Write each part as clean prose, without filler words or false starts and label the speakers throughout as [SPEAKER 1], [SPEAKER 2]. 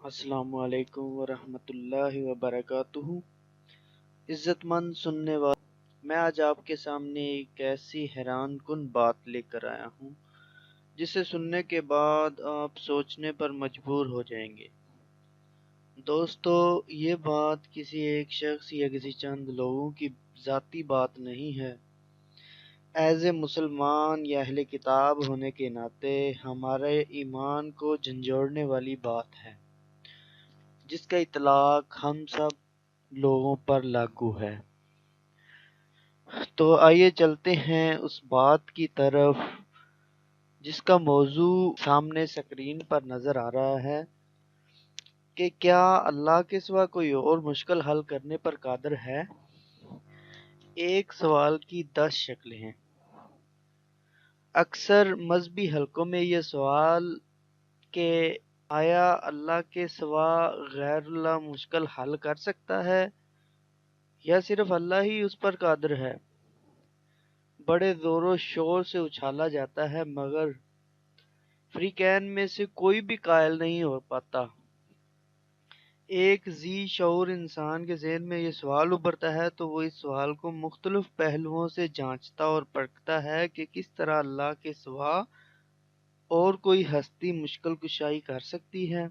[SPEAKER 1] السلام علیکم ورحمۃ اللہ وبرکاتہ۔ عزت مند سننے والے، میں آج آپ کے سامنے ایک ایسی حیران کن بات لے کر آیا ہوں جسے سننے کے بعد آپ سوچنے پر مجبور ہو جائیں گے۔ دوستو، یہ بات کسی ایک شخص یا کسی چند لوگوں کی ذاتی بات نہیں ہے۔ ایز اے مسلمان یا اہل کتاب ہونے کے ناطے ہمارے ایمان کو جھنجھوڑنے والی بات ہے، جس کا اطلاق ہم سب لوگوں پر لاگو ہے۔ تو آئیے چلتے ہیں اس بات کی طرف جس کا موضوع سامنے سکرین پر نظر آ رہا ہے کہ کیا اللہ کے سوا کوئی اور مشکل حل کرنے پر قادر ہے؟ ایک سوال کی 10 شکلیں ہیں۔ اکثر مذہبی حلقوں میں یہ سوال کہ آیا اللہ کے سوا غیر اللہ مشکل حل کر سکتا ہے یا صرف اللہ ہی اس پر قادر ہے، بڑے زور و شور سے اچھالا جاتا ہے، مگر فریقین میں سے کوئی بھی قائل نہیں ہو پاتا۔ ایک ذی شعور انسان کے ذہن میں یہ سوال ابھرتا ہے تو وہ اس سوال کو مختلف پہلوؤں سے جانچتا اور پرکھتا ہے کہ کس طرح اللہ کے سوا اور کوئی ہستی مشکل کشائی کر سکتی ہے۔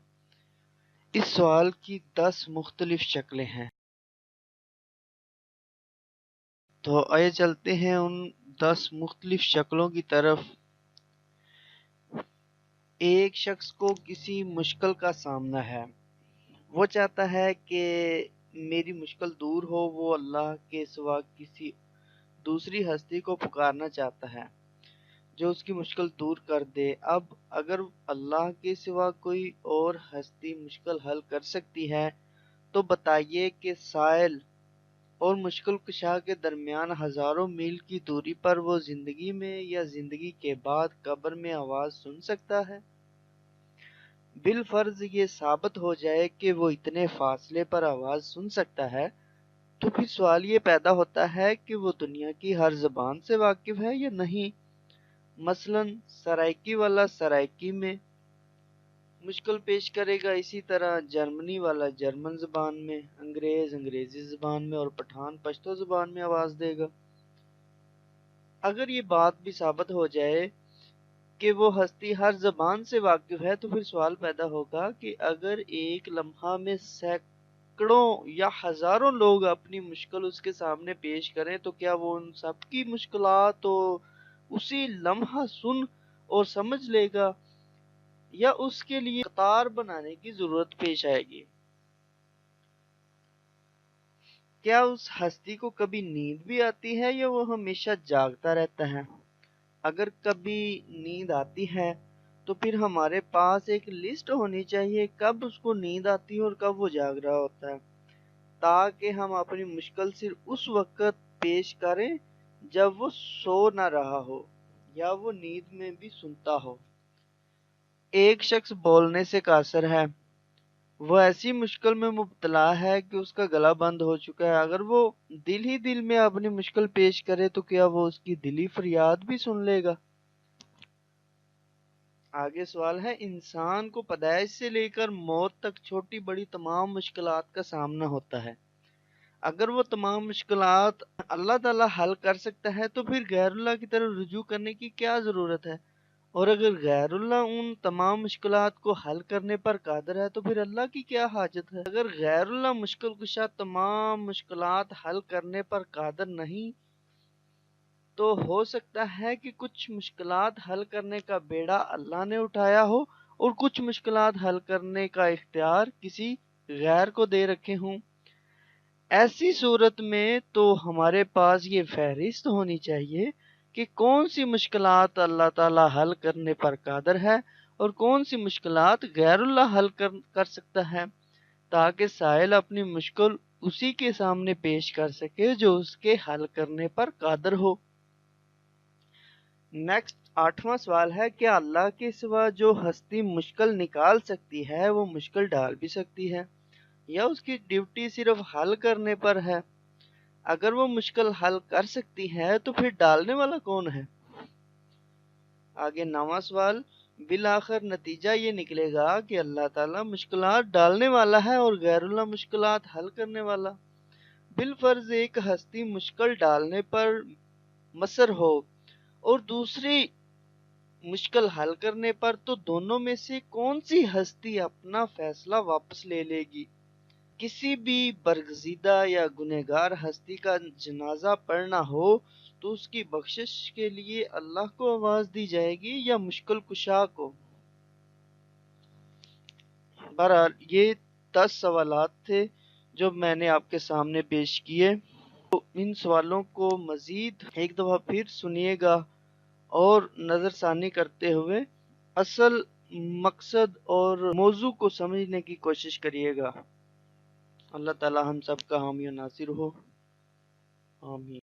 [SPEAKER 1] اس سوال کی 10 مختلف شکلیں ہیں، تو آئے چلتے ہیں ان 10 مختلف شکلوں کی طرف۔ ایک شخص کو کسی مشکل کا سامنا ہے، وہ چاہتا ہے کہ میری مشکل دور ہو، وہ اللہ کے سوا کسی دوسری ہستی کو پکارنا چاہتا ہے جو اس کی مشکل دور کر دے۔ اب اگر اللہ کے سوا کوئی اور ہستی مشکل حل کر سکتی ہے تو بتائیے کہ سائل اور مشکل کشا کے درمیان ہزاروں میل کی دوری پر وہ زندگی میں یا زندگی کے بعد قبر میں آواز سن سکتا ہے؟ بالفرض یہ ثابت ہو جائے کہ وہ اتنے فاصلے پر آواز سن سکتا ہے تو پھر سوال یہ پیدا ہوتا ہے کہ وہ دنیا کی ہر زبان سے واقف ہے یا نہیں۔ مثلا سرائکی والا سرائکی میں مشکل پیش کرے گا، اسی طرح جرمنی والا جرمن زبان میں، انگریز انگریزی زبان میں اور پٹھان پشتو زبان میں آواز دے گا۔ اگر یہ بات بھی ثابت ہو جائے کہ وہ ہستی ہر زبان سے واقف ہے تو پھر سوال پیدا ہوگا کہ اگر ایک لمحہ میں سینکڑوں یا ہزاروں لوگ اپنی مشکل اس کے سامنے پیش کریں تو کیا وہ ان سب کی مشکلات تو اسی لمحہ سن اور سمجھ لے گا یا اس کے لیے قطار بنانے کی ضرورت پیش آئے گی؟ کیا اس ہستی کو کبھی نیند بھی آتی ہے یا وہ ہمیشہ جاگتا رہتا ہے؟ اگر کبھی نیند آتی ہے تو پھر ہمارے پاس ایک لسٹ ہونی چاہیے کب اس کو نیند آتی ہے اور کب وہ جاگ رہا ہوتا ہے، تاکہ ہم اپنی مشکل صرف اس وقت پیش کریں جب وہ سو نہ رہا ہو یا وہ نیند میں بھی سنتا ہو۔ ایک شخص بولنے سے قاصر ہے، وہ ایسی مشکل میں مبتلا ہے کہ اس کا گلا بند ہو چکا ہے، اگر وہ دل ہی دل میں اپنی مشکل پیش کرے تو کیا وہ اس کی دلی فریاد بھی سن لے گا؟ آگے سوال ہے، انسان کو پیدائش سے لے کر موت تک چھوٹی بڑی تمام مشکلات کا سامنا ہوتا ہے۔ اگر وہ تمام مشکلات اللہ تعالیٰ حل کر سکتا ہے تو پھر غیر اللہ کی طرف رجوع کرنے کی کیا ضرورت ہے؟ اور اگر غیر اللہ ان تمام مشکلات کو حل کرنے پر قادر ہے تو پھر اللہ کی کیا حاجت ہے؟ اگر غیر اللہ مشکل کشا تمام مشکلات حل کرنے پر قادر نہیں تو ہو سکتا ہے کہ کچھ مشکلات حل کرنے کا بیڑا اللہ نے اٹھایا ہو اور کچھ مشکلات حل کرنے کا اختیار کسی غیر کو دے رکھے ہوں۔ ایسی صورت میں تو ہمارے پاس یہ فہرست ہونی چاہیے کہ کون سی مشکلات اللہ تعالیٰ حل کرنے پر قادر ہے اور کون سی مشکلات غیر اللہ حل کر سکتا ہے، تاکہ سائل اپنی مشکل اسی کے سامنے پیش کر سکے جو اس کے حل کرنے پر قادر ہو۔ نیکسٹ 8واں سوال ہے، کیا اللہ کے سوا جو ہستی مشکل نکال سکتی ہے وہ مشکل ڈال بھی سکتی ہے یا اس کی ڈیوٹی صرف حل کرنے پر ہے؟ اگر وہ مشکل حل کر سکتی ہے تو پھر ڈالنے والا کون ہے؟ آگے 9واں سوال، بالآخر نتیجہ یہ نکلے گا کہ اللہ تعالیٰ مشکلات ڈالنے والا ہے اور غیر اللہ مشکلات حل کرنے والا۔ بالفرض ایک ہستی مشکل ڈالنے پر مصر ہو اور دوسری مشکل حل کرنے پر، تو دونوں میں سے کون سی ہستی اپنا فیصلہ واپس لے لے گی؟ کسی بھی برگزیدہ یا گنہگار ہستی کا جنازہ پڑھنا ہو تو اس کی بخشش کے لیے اللہ کو آواز دی جائے گی یا مشکل کشا کو؟ بہرحال یہ 10 سوالات تھے جو میں نے آپ کے سامنے پیش کیے۔ تو ان سوالوں کو مزید ایک دفعہ پھر سنیے گا اور نظر ثانی کرتے ہوئے اصل مقصد اور موضوع کو سمجھنے کی کوشش کریے گا۔ اللہ تعالی ہم سب کا حامی و ناصر ہو، آمین۔